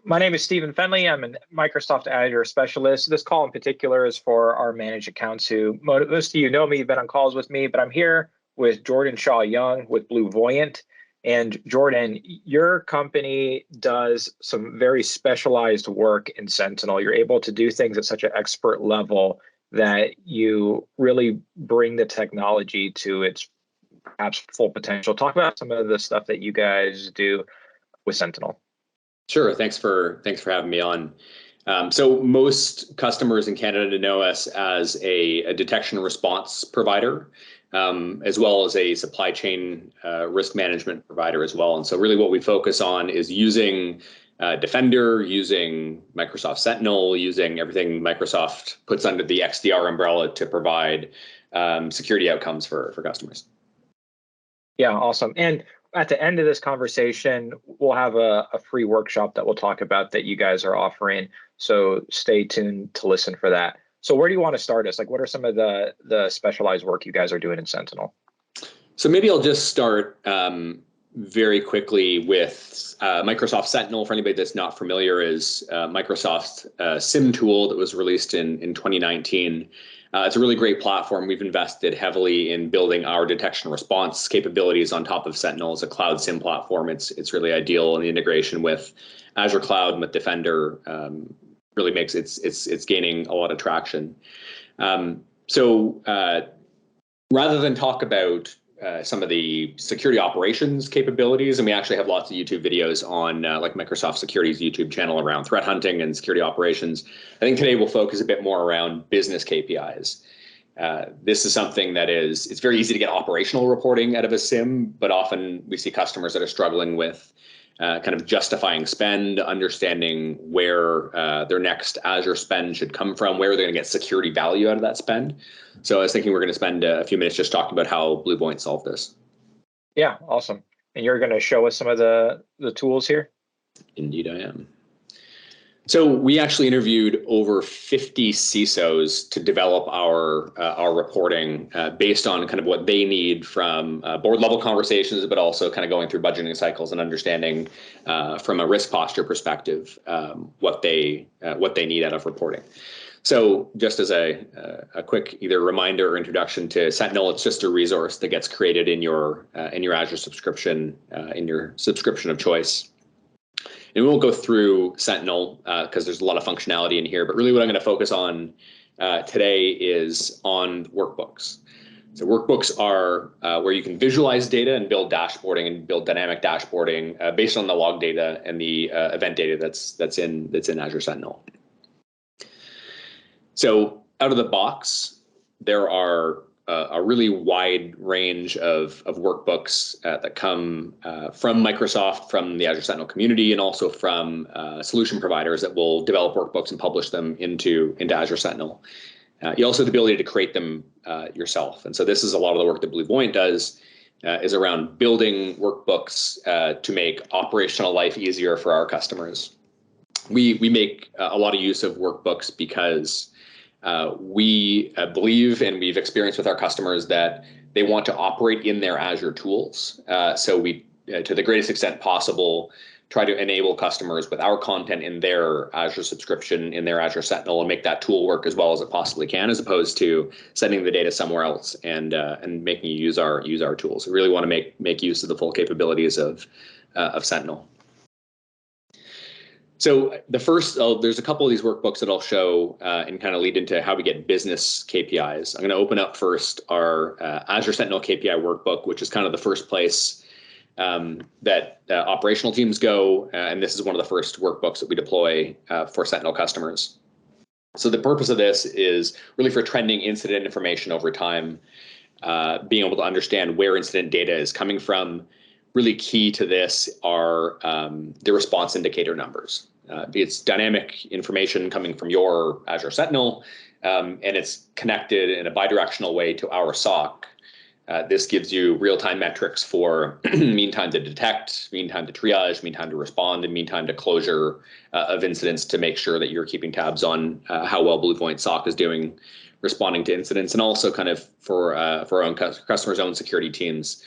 My name is Stephen Fenley. I'm a Microsoft Azure specialist. This call in particular is for our managed accounts who most of you know me, you've been on calls with me, but I'm here with Jordan Shaw Young with BlueVoyant. And Jordan, your company does some very specialized work in Sentinel. You're able to do things at such an expert level that you really bring the technology to its perhaps full potential. Talk about some of the stuff that you guys do with Sentinel. Sure. Thanks for having me on. So most customers in Canada know us as a detection and response provider, as well as a supply chain risk management provider as well. And so really what we focus on is using Defender, using Microsoft Sentinel, using everything Microsoft puts under the XDR umbrella to provide security outcomes for customers. Yeah, awesome. And at the end of this conversation, we'll have a free workshop that we'll talk about that you guys are offering. So stay tuned to listen for that. So where do you want to start us? Like, what are some of the specialized work you guys are doing in Sentinel? So maybe I'll just start very quickly with Microsoft Sentinel. For anybody that's not familiar, is Microsoft's SIM tool that was released in 2019. It's a really great platform. We've invested heavily in building our detection response capabilities on top of Sentinel as a cloud SIM platform. It's really ideal, and the integration with Azure Cloud and with Defender really makes it's gaining a lot of traction. So rather than talk about some of the security operations capabilities, and we actually have lots of YouTube videos on like Microsoft Security's YouTube channel around threat hunting and security operations. I think today we'll focus a bit more around business KPIs. This is something that it's very easy to get operational reporting out of a SIM, but often we see customers that are struggling with kind of justifying spend, understanding where their next Azure spend should come from, where they're going to get security value out of that spend. So I was thinking we're going to spend a few minutes just talking about how BlueVoyant solved this. Yeah, awesome. And you're going to show us some of the tools here? Indeed, I am. So we actually interviewed over 50 CISOs to develop our reporting based on kind of what they need from board level conversations, but also kind of going through budgeting cycles and understanding from a risk posture perspective what they need out of reporting. So just as a quick either reminder or introduction to Sentinel, it's just a resource that gets created in your Azure subscription, in your subscription of choice. And we won't go through Sentinel because there's a lot of functionality in here, but really what I'm going to focus on today is on workbooks. So workbooks are where you can visualize data and build dashboarding and build dynamic dashboarding based on the log data and the event data that's in Azure Sentinel. So out of the box, there are a really wide range of workbooks that come from Microsoft, from the Azure Sentinel community, and also from solution providers that will develop workbooks and publish them into Azure Sentinel. You also have the ability to create them yourself. And so this is a lot of the work that BlueVoyant does, is around building workbooks to make operational life easier for our customers. We make a lot of use of workbooks because we believe, and we've experienced with our customers, that they want to operate in their Azure tools. So we, to the greatest extent possible, try to enable customers with our content in their Azure subscription, in their Azure Sentinel, and make that tool work as well as it possibly can, as opposed to sending the data somewhere else and making you use our tools. We really want to make use of the full capabilities of Sentinel. So the first, there's a couple of these workbooks that I'll show and kind of lead into how we get business KPIs. I'm going to open up first our Azure Sentinel KPI workbook, which is kind of the first place that operational teams go. And this is one of the first workbooks that we deploy for Sentinel customers. So the purpose of this is really for trending incident information over time, being able to understand where incident data is coming from. Really key to this are the response indicator numbers. It's dynamic information coming from your Azure Sentinel, and it's connected in a bidirectional way to our SOC. This gives you real-time metrics for mean time to detect, mean time to triage, mean time to respond, and mean time to closure of incidents to make sure that you're keeping tabs on how well BlueVoyant SOC is doing responding to incidents, and also kind of for our own customers' own security teams,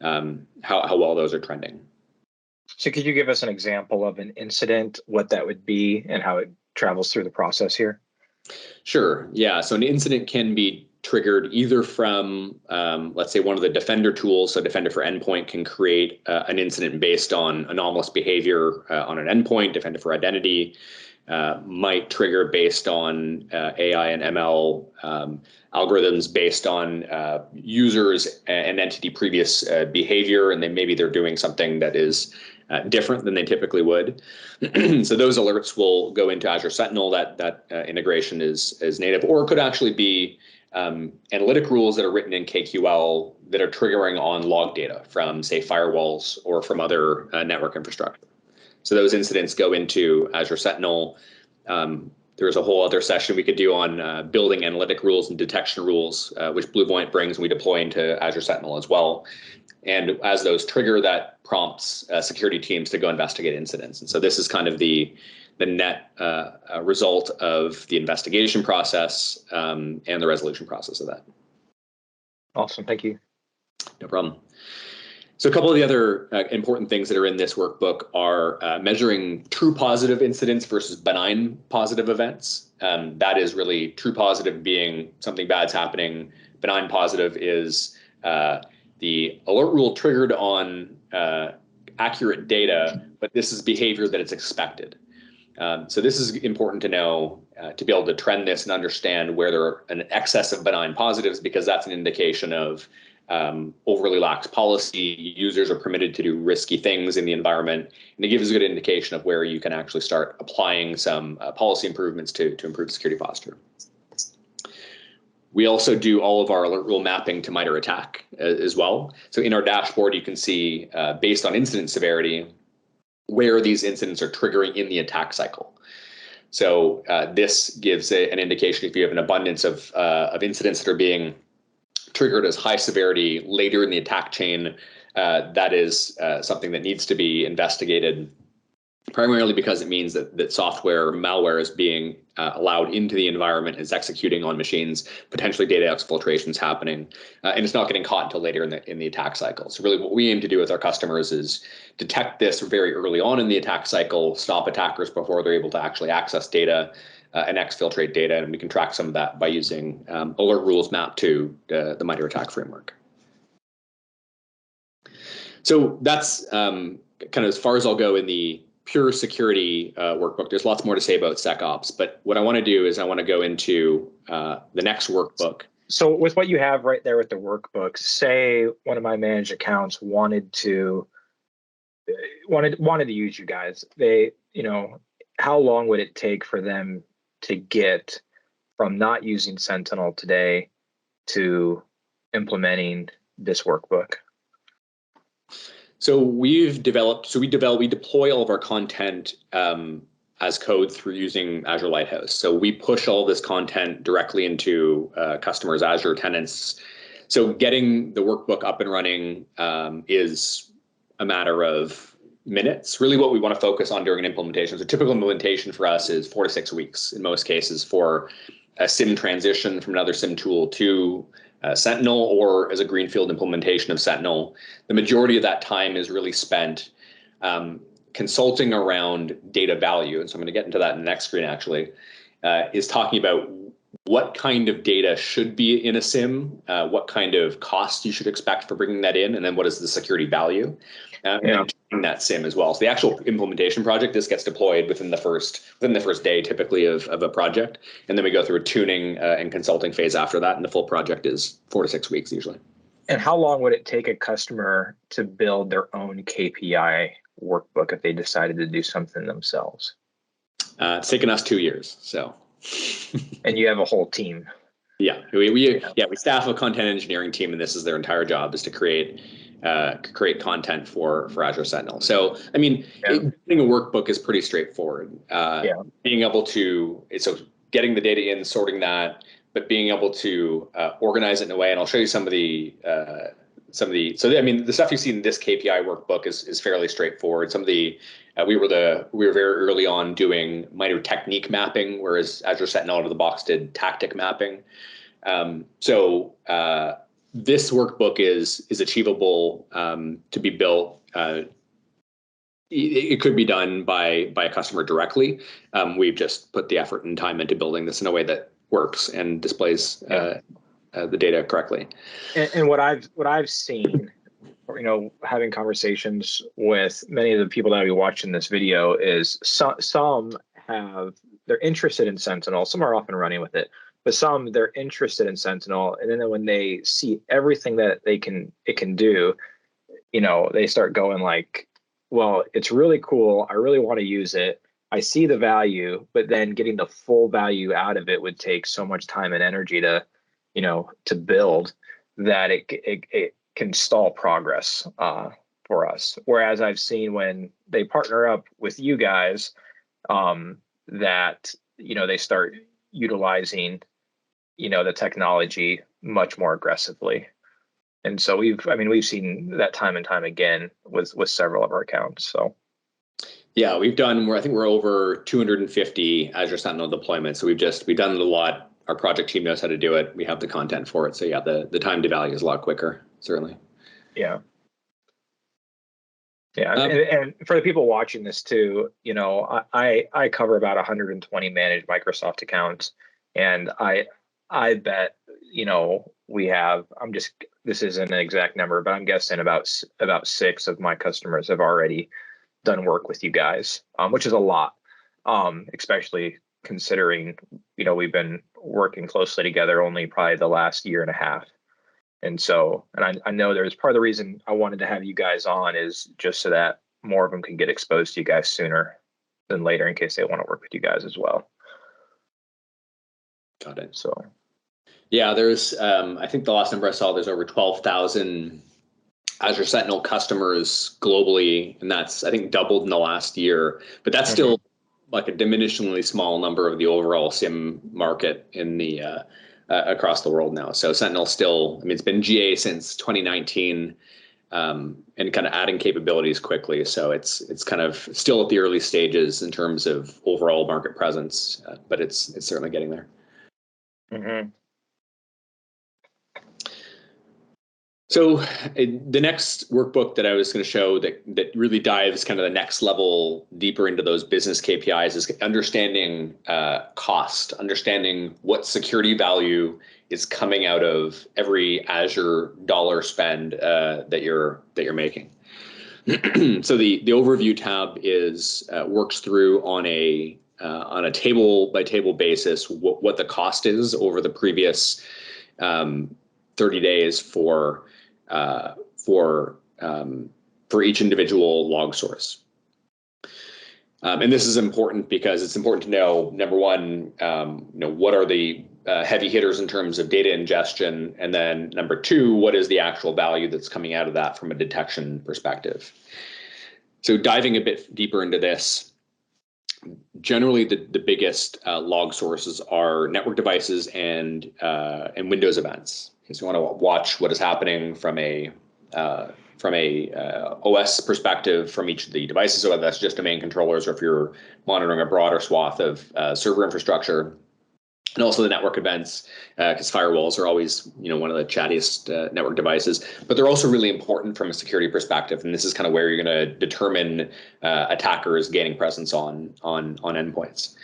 how well those are trending. So could you give us an example of an incident, what that would be, and how it travels through the process here? Sure. Yeah. So an incident can be triggered either from, let's say, one of the Defender tools. So Defender for Endpoint can create an incident based on anomalous behavior on an endpoint. Defender for Identity might trigger based on AI and ML algorithms based on users and entity previous behavior, and then maybe they're doing something that is different than they typically would. So those alerts will go into Azure Sentinel. That integration is native, or it could actually be analytic rules that are written in KQL that are triggering on log data from, say, firewalls or from other network infrastructure. So those incidents go into Azure Sentinel. There's a whole other session we could do on building analytic rules and detection rules, which BlueVoyant brings, and we deploy into Azure Sentinel as well. And as those trigger, that prompts security teams to go investigate incidents. And so this is kind of the net result of the investigation process and the resolution process of that. Awesome, thank you. No problem. So a couple of the other important things that are in this workbook are measuring true positive incidents versus benign positive events. That is really true positive being something bad's happening. Benign positive is the alert rule triggered on accurate data, but this is behavior that is expected. So this is important to know to be able to trend this and understand where there are an excess of benign positives, because that's an indication of overly lax policy. Users are permitted to do risky things in the environment, and it gives a good indication of where you can actually start applying some policy improvements to improve the security posture. We also do all of our alert rule mapping to MITRE ATT&CK as well. So in our dashboard, you can see based on incident severity, where these incidents are triggering in the attack cycle. So this gives an indication if you have an abundance of incidents that are being triggered as high severity later in the attack chain, that is something that needs to be investigated, primarily because it means that software or malware is being allowed into the environment, is executing on machines, potentially data exfiltration is happening, and it's not getting caught until later in the attack cycle. So really what we aim to do with our customers is detect this very early on in the attack cycle, stop attackers before they're able to actually access data and exfiltrate data, and we can track some of that by using alert rules mapped to the MITRE ATT&CK framework. So that's kind of as far as I'll go in the pure security workbook. There's lots more to say about SecOps, but what I want to do is I want to go into the next workbook. So with what you have right there with the workbook, say one of my managed accounts wanted to use you guys. How long would it take for them to get from not using Sentinel today to implementing this workbook? So we deploy all of our content as code through using Azure Lighthouse. So we push all this content directly into customers' Azure tenants. So getting the workbook up and running is a matter of minutes. Really what we want to focus on during an implementation. So typical implementation for us is 4 to 6 weeks in most cases for a SIM transition from another SIM tool to Sentinel, or as a greenfield implementation of Sentinel. The majority of that time is really spent consulting around data value. And so I'm going to get into that in the next screen actually, is talking about what kind of data should be in a SIM, what kind of cost you should expect for bringing that in, and then what is the security value in that SIM as well. So the actual implementation project, this gets deployed within the first day typically of a project, and then we go through a tuning and consulting phase after that, and the full project is 4 to 6 weeks usually. And how long would it take a customer to build their own KPI workbook if they decided to do something themselves? It's taken us 2 years. So. And you have a whole team. Yeah, we staff a content engineering team, and this is their entire job, is to create content for Azure Sentinel. So, I mean, building a workbook is pretty straightforward. Being able to, getting the data in, sorting that, but being able to organize it in a way, and I'll show you some of the the stuff you see in this KPI workbook is fairly straightforward. Some of the we were very early on doing MITRE technique mapping, whereas Azure Sentinel out of the box did tactic mapping. This workbook is achievable to be built it could be done by a customer directly. We've just put the effort and time into building this in a way that works and displays the data correctly. And what I've seen, having conversations with many of the people that will be watching this video, is some they're interested in Sentinel. Some are off and running with it, but some, they're interested in Sentinel, and then when they see everything that it can do, they start going like, well, it's really cool. I really want to use it. I see the value, but then getting the full value out of it would take so much time and energy to build, that it can stall progress for us. Whereas I've seen when they partner up with you guys, that they start utilizing the technology much more aggressively. And so we've seen that time and time again with several of our accounts. So yeah, I think we're over 250 Azure Sentinel deployments. So we've done it a lot. Our project team knows how to do it. We have the content for it. So yeah, the time to value is a lot quicker, certainly. Yeah. Yeah. And for the people watching this too, I cover about 120 managed Microsoft accounts, and I bet, we have, this isn't an exact number, but I'm guessing about 6 of my customers have already done work with you guys, which is a lot, especially considering, we've been working closely together only probably the last year and a half. And so, and I know there's part of the reason I wanted to have you guys on is just so that more of them can get exposed to you guys sooner than later, in case they want to work with you guys as well. Got it. So yeah, there's, I think the last number I saw, there's over 12,000 Azure Sentinel customers globally, and that's, I think, doubled in the last year. But that's still like a diminishingly small number of the overall SIEM market in the across the world now. So Sentinel still, it's been GA since 2019, and kind of adding capabilities quickly. So it's kind of still at the early stages in terms of overall market presence, but it's certainly getting there. Mm-hmm. So the next workbook that I was going to show that really dives kind of the next level deeper into those business KPIs is understanding cost, understanding what security value is coming out of every Azure dollar spend that you're making. So the overview tab works through on a table by table basis what the cost is over the previous 30 days for each individual log source. And this is important because it's important to know, number one, what are the heavy hitters in terms of data ingestion, and then number two, what is the actual value that's coming out of that from a detection perspective. So diving a bit deeper into this, generally the biggest log sources are network devices and Windows events. So you want to watch what is happening from a OS perspective from each of the devices, so whether that's just domain controllers or if you're monitoring a broader swath of server infrastructure, and also the network events, because firewalls are always one of the chattiest network devices, but they're also really important from a security perspective, and this is kind of where you're going to determine attackers gaining presence on endpoints.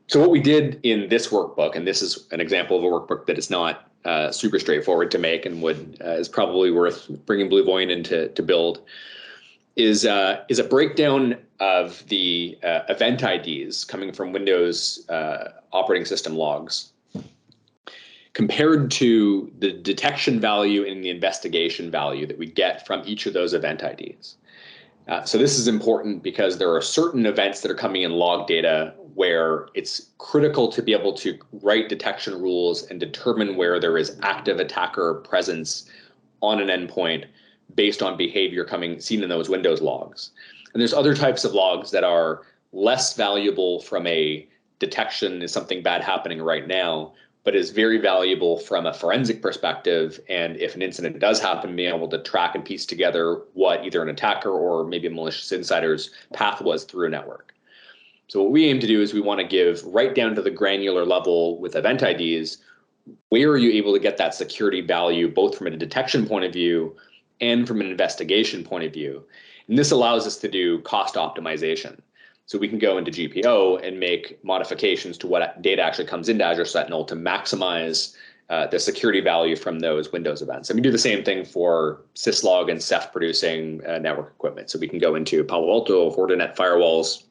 So what we did in this workbook, and this is an example of a workbook that is not super straightforward to make and is probably worth bringing BlueVoyant in to build, is a breakdown of the event IDs coming from Windows operating system logs compared to the detection value and the investigation value that we get from each of those event IDs. So this is important because there are certain events that are coming in log data where it's critical to be able to write detection rules and determine where there is active attacker presence on an endpoint based on behavior seen in those Windows logs. And there's other types of logs that are less valuable from a detection is something bad happening right now, but is very valuable from a forensic perspective. And if an incident does happen, being able to track and piece together what either an attacker or maybe a malicious insider's path was through a network. So what we aim to do is we want to give right down to the granular level with event IDs, where are you able to get that security value, both from a detection point of view and from an investigation point of view. And this allows us to do cost optimization. So we can go into GPO and make modifications to what data actually comes into Azure Sentinel to maximize the security value from those Windows events. And we do the same thing for syslog and Ceph producing network equipment. So we can go into Palo Alto, Fortinet firewalls,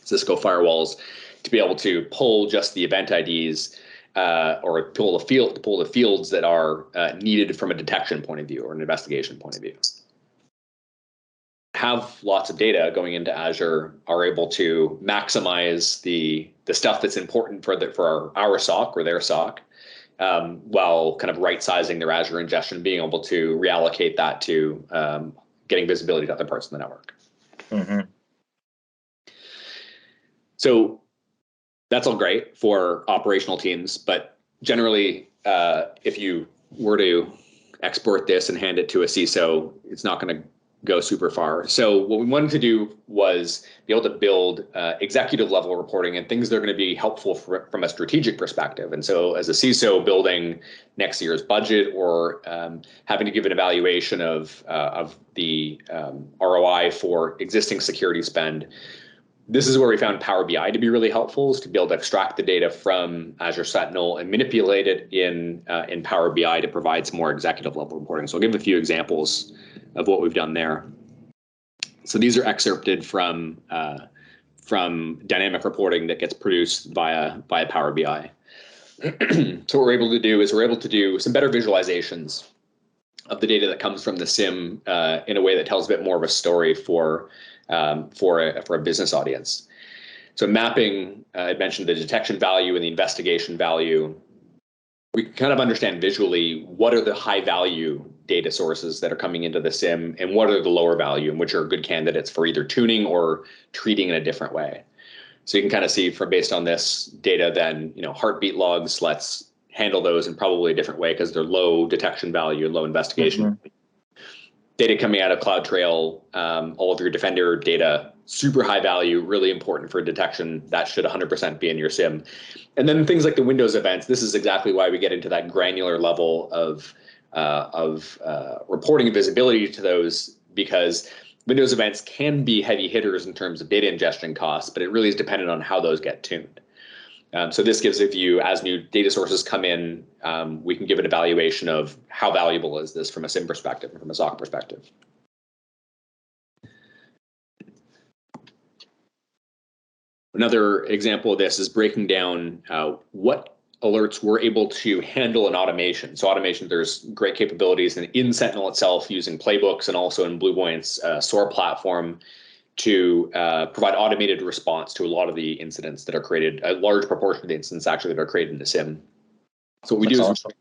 Cisco firewalls to be able to pull just the event IDs or pull the fields that are needed from a detection point of view or an investigation point of view. Have lots of data going into Azure are able to maximize the stuff that's important for our SOC or their SOC, while kind of right-sizing their Azure ingestion, being able to reallocate that to getting visibility to other parts of the network. Mm-hmm. So that's all great for operational teams, but generally, if you were to export this and hand it to a CISO, it's not going to go super far. So what we wanted to do was be able to build executive level reporting and things that are going to be helpful from a strategic perspective. And so as a CISO building next year's budget or having to give an evaluation of the ROI for existing security spend, this is where we found Power BI to be really helpful, is to be able to extract the data from Azure Sentinel and manipulate it in Power BI to provide some more executive level reporting. So I'll give a few examples of what we've done there. So these are excerpted from dynamic reporting that gets produced via Power BI. So what we're able to do is we're able to do some better visualizations of the data that comes from the SIM in a way that tells a bit more of a story for a business audience. So mapping, I mentioned the detection value and the investigation value. We can kind of understand visually what are the high value data sources that are coming into the SIM and what are the lower value and which are good candidates for either tuning or treating in a different way. So you can kind of see from based on this data, then, heartbeat logs, let's handle those in probably a different way because they're low detection value and low investigation. Mm-hmm. Data coming out of CloudTrail, all of your Defender data, super high value, really important for detection. That should 100% be in your SIM. And then things like the Windows events. This is exactly why we get into that granular level of reporting and visibility to those, because Windows events can be heavy hitters in terms of data ingestion costs, but it really is dependent on how those get tuned. So this gives a view as new data sources come in, we can give an evaluation of how valuable is this from a SIM perspective and from a SOC perspective. Another example of this is breaking down what alerts we're able to handle in automation. So automation, there's great capabilities in Sentinel itself using playbooks and also in BlueVoyant's SOAR platform to provide automated response to a lot of the incidents that are created, a large proportion of the incidents actually that are created in the SIM. So what we do is, awesome.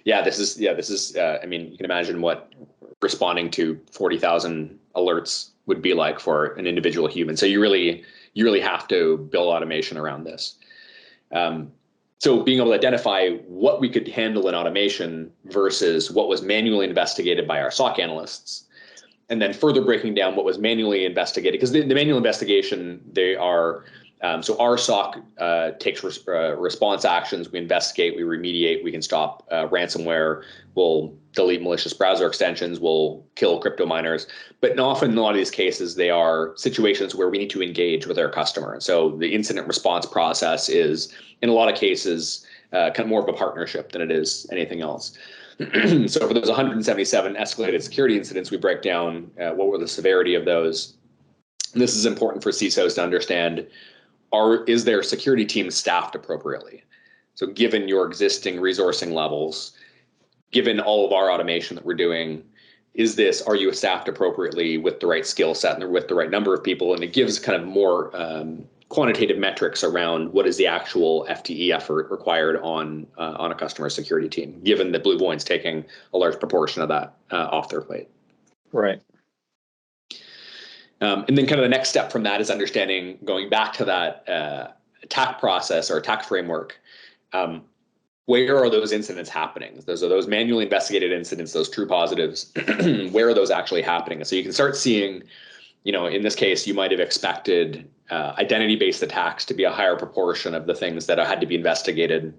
This is, I mean, you can imagine what responding to 40,000 alerts would be like for an individual human. So you really have to build automation around this. So being able to identify what we could handle in automation versus what was manually investigated by our SOC analysts, and then further breaking down what was manually investigated, because the manual investigation, they are, so our SOC takes response actions, we investigate, we remediate, we can stop ransomware, we'll delete malicious browser extensions, we'll kill crypto miners. But often in a lot of these cases, they are situations where we need to engage with our customer. So the incident response process is, in a lot of cases, kind of more of a partnership than it is anything else. So for those 177 escalated security incidents, we break down what were the severity of those. And this is important for CISOs to understand, is their security team staffed appropriately? So given your existing resourcing levels, given all of our automation that we're doing, are you staffed appropriately with the right skill set and with the right number of people? And it gives kind of more quantitative metrics around what is the actual FTE effort required on a customer security team, given that BlueVoyant's taking a large proportion of that off their plate. Right. And then kind of the next step from that is understanding, going back to that attack process or attack framework, where are those incidents happening? Those manually investigated incidents, those true positives, where are those actually happening? So you can start seeing, in this case, you might have expected identity-based attacks to be a higher proportion of the things that had to be investigated,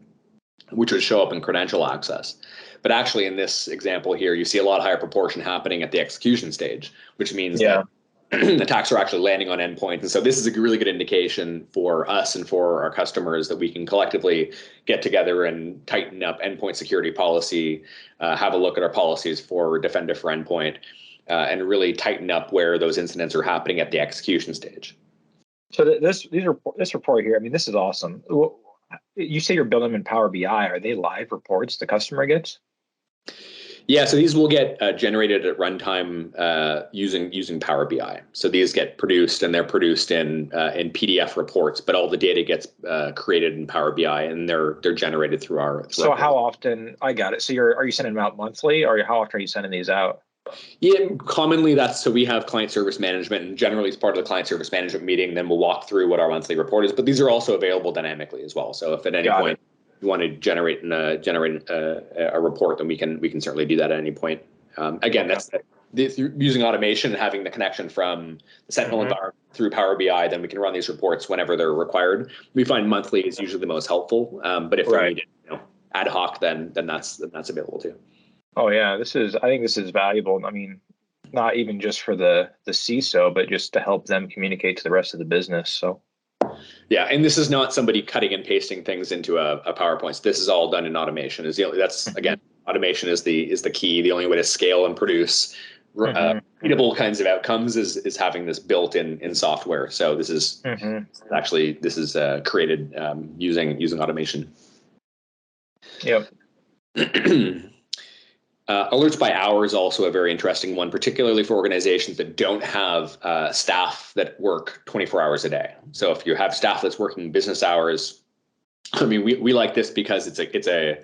which would show up in credential access. But actually, in this example here, you see a lot higher proportion happening at the execution stage, which means that attacks are actually landing on endpoints. And so this is a really good indication for us and for our customers that we can collectively get together and tighten up endpoint security policy, have a look at our policies for Defender for Endpoint, and really tighten up where those incidents are happening at the execution stage. So this report here, I mean, this is awesome. You say you're building them in Power BI. Are they live reports the customer gets? Yeah, so these will get generated at runtime using Power BI. So these get produced, and they're produced in PDF reports, but all the data gets created in Power BI, and they're generated through our. So how often? I got it. So are you sending them out monthly, or how often are you sending these out? Yeah, commonly so we have client service management, and generally as part of the client service management meeting, then we'll walk through what our monthly report is. But these are also available dynamically as well. So if at any point you want to generate a report, then we can certainly do that at any point. Again, that's using automation and having the connection from the Sentinel environment through Power BI. Then we can run these reports whenever they're required. We find monthly is usually the most helpful, but if they're needed, ad hoc, then that's available too. Oh yeah, I think this is valuable. I mean, not even just for the CISO, but just to help them communicate to the rest of the business. So. Yeah, and this is not somebody cutting and pasting things into a PowerPoint. This is all done in automation. Again, automation is the key. The only way to scale and produce repeatable kinds of outcomes is having this built in software. So this is created using automation. Yep. Alerts by hour is also a very interesting one, particularly for organizations that don't have staff that work 24 hours a day. So if you have staff that's working business hours, I mean, we like this because it's a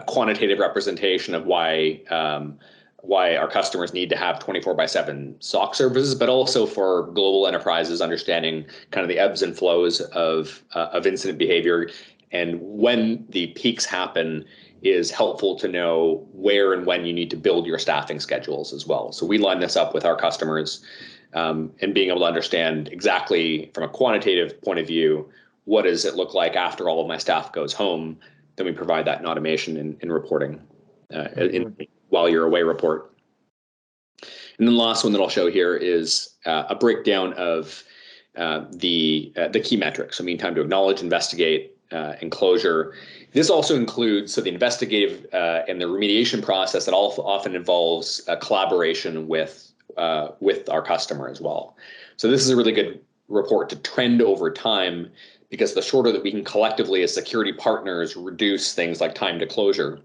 quantitative representation of why our customers need to have 24/7 SOC services, but also for global enterprises understanding kind of the ebbs and flows of incident behavior, and when the peaks happen is helpful to know where and when you need to build your staffing schedules as well. So we line this up with our customers, and being able to understand exactly from a quantitative point of view, what does it look like after all of my staff goes home? Then we provide that in automation in reporting, while you're away report. And then the last one that I'll show here is a breakdown of the key metrics. So mean time to acknowledge, investigate, and closure. This also includes the investigative and the remediation process that often involves collaboration with our customer as well. So this is a really good report to trend over time, because the shorter that we can collectively as security partners reduce things like time to closure,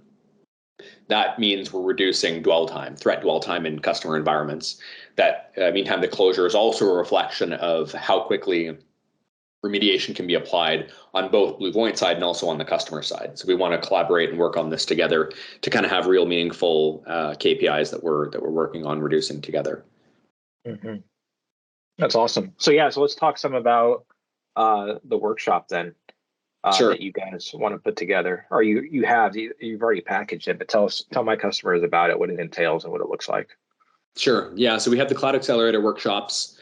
that means we're reducing threat dwell time in customer environments. That mean time to closure is also a reflection of how quickly remediation can be applied on both BlueVoyant side and also on the customer side. So we want to collaborate and work on this together to kind of have real meaningful KPIs that we're working on reducing together. That's awesome. So let's talk some about the workshop then. Sure. That you guys want to put together, or you've already packaged it, but tell my customers about it, what it entails and what it looks like. Sure. Yeah. So we have the Cloud Accelerator workshops.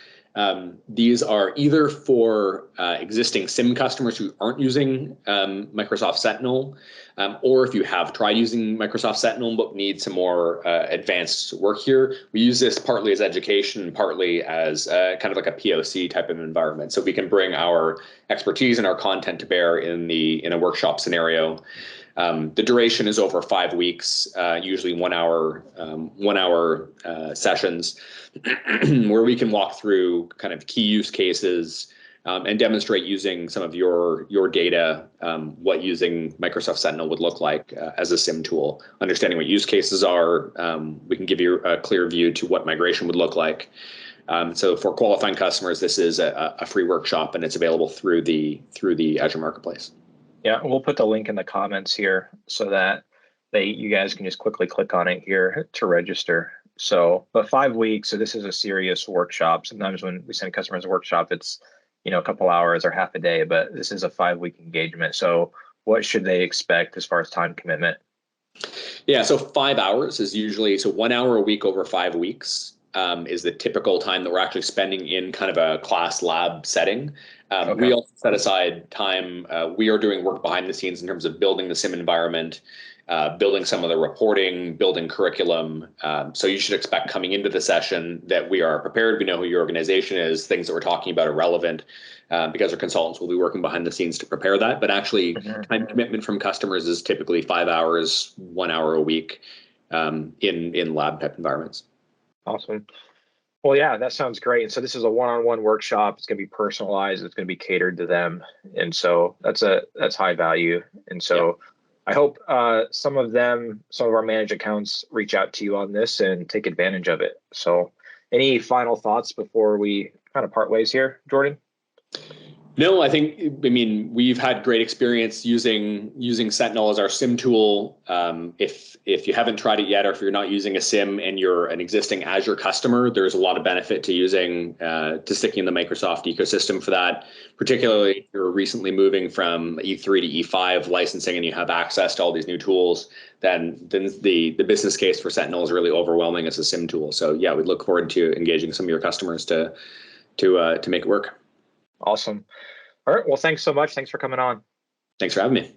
These are either for existing SIM customers who aren't using Microsoft Sentinel, or if you have tried using Microsoft Sentinel but need some more advanced work here. We use this partly as education and partly as kind of like a POC type of environment. So we can bring our expertise and our content to bear in a workshop scenario. The duration is over 5 weeks, usually 1 hour sessions, where we can walk through kind of key use cases and demonstrate using some of your data, what using Microsoft Sentinel would look like as a SIM tool. Understanding what use cases are, we can give you a clear view to what migration would look like. So for qualifying customers, this is a free workshop, and it's available through the Azure Marketplace. Yeah, we'll put the link in the comments here so that you guys can just quickly click on it here to register. So, but 5 weeks, so this is a serious workshop. Sometimes when we send customers a workshop, it's a couple hours or half a day, but this is a 5-week engagement. So what should they expect as far as time commitment? Yeah, so 5 hours is usually 1 hour a week over 5 weeks. is the typical time that we're actually spending in kind of a class lab setting. Okay. We also set aside time. We are doing work behind the scenes in terms of building the sim environment, building some of the reporting, building curriculum. So you should expect coming into the session that we are prepared. We know who your organization is. Things that we're talking about are relevant because our consultants will be working behind the scenes to prepare that. But actually, time commitment from customers is typically 5 hours, 1 hour a week in lab type environments. Awesome. Well, yeah, that sounds great. And so this is a one-on-one workshop. It's going to be personalized. It's going to be catered to them. And so that's high value. And so I hope some of our managed accounts reach out to you on this and take advantage of it. So any final thoughts before we kind of part ways here, Jordan? No, I mean, we've had great experience using Sentinel as our SIM tool. If you haven't tried it yet, or if you're not using a SIM and you're an existing Azure customer, there's a lot of benefit to sticking in the Microsoft ecosystem for that. Particularly if you're recently moving from E3 to E5 licensing and you have access to all these new tools, then the business case for Sentinel is really overwhelming as a SIM tool. So yeah, we'd look forward to engaging some of your customers to make it work. Awesome. All right. Well, thanks so much. Thanks for coming on. Thanks for having me.